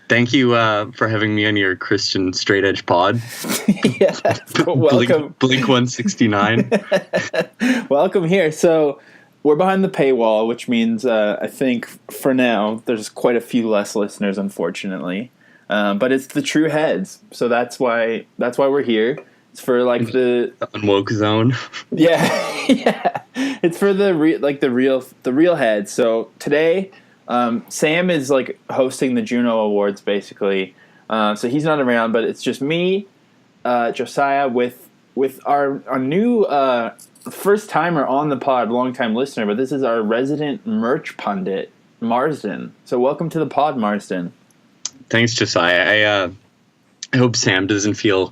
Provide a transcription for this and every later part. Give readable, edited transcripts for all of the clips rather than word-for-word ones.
Thank you for having me on your Christian straight edge pod. Yeah, welcome. Blink 169. Welcome here. So we're behind the paywall, which means I think for now there's quite a few less listeners, unfortunately. But it's the true heads, so that's why we're here. It's for like the unwoke zone. Yeah, yeah. It's for the real heads. So today, Sam is like hosting the Juno Awards, basically. So he's not around, but it's just me, Josiah, with our new first timer on the pod, long time listener. But this is our resident merch pundit, Marsden. So welcome to the pod, Marsden. Thanks, Josiah. I hope Sam doesn't feel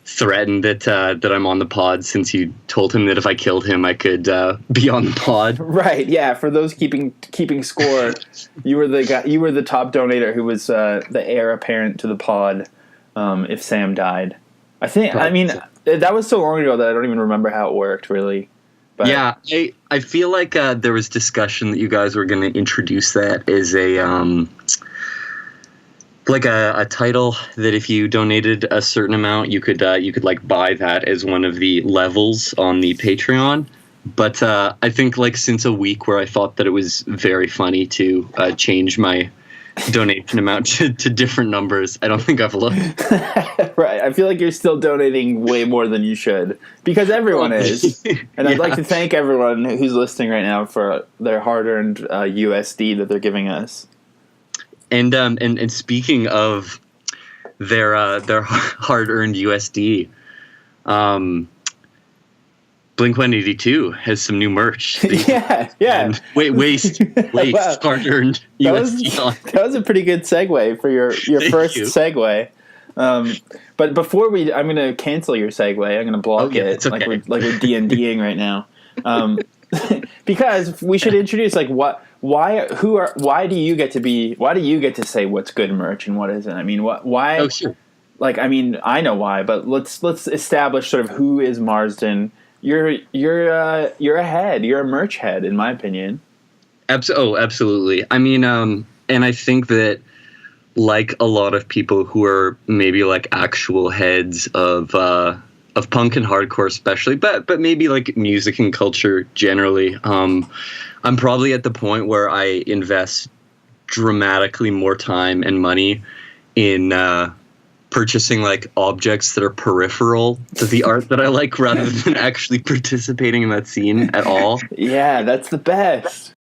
threatened that I'm on the pod, since you told him that if I killed him, I could be on the pod. Right? Yeah. For those keeping score, you were the guy. You were the top donator who was the heir apparent to the pod. If Sam died, I think. Right. I mean, that was so long ago that I don't even remember how it worked, really. But yeah, I feel like there was discussion that you guys were going to introduce that as a title that if you donated a certain amount, you could like buy that as one of the levels on the Patreon. But I think like since a week where I thought that it was very funny to change my donation amount to different numbers, I don't think I've looked. Right. I feel like you're still donating way more than you should, because everyone is. And I'd like to thank everyone who's listening right now for their hard-earned USD that they're giving us. And speaking of their hard-earned USD, Blink-182 has some new merch. Yeah. Waste wow. Hard-earned USD. That was a pretty good segue for your first segue. But before I'm going to cancel your segue. I'm going to block it. It's okay. Like we're D&Ding right now. Because we should introduce why do you get to say what's good merch and what isn't? I mean, why? Oh, sure. Like, I mean, I know why, but let's establish sort of who is Marsden. You're a head. You're a merch head, in my opinion. Absolutely. I mean, and I think that like a lot of people who are maybe like actual heads of punk and hardcore especially, but maybe like music and culture generally, I'm probably at the point where I invest dramatically more time and money in purchasing like objects that are peripheral to the art that I like, rather than actually participating in that scene at all. Yeah, that's the best.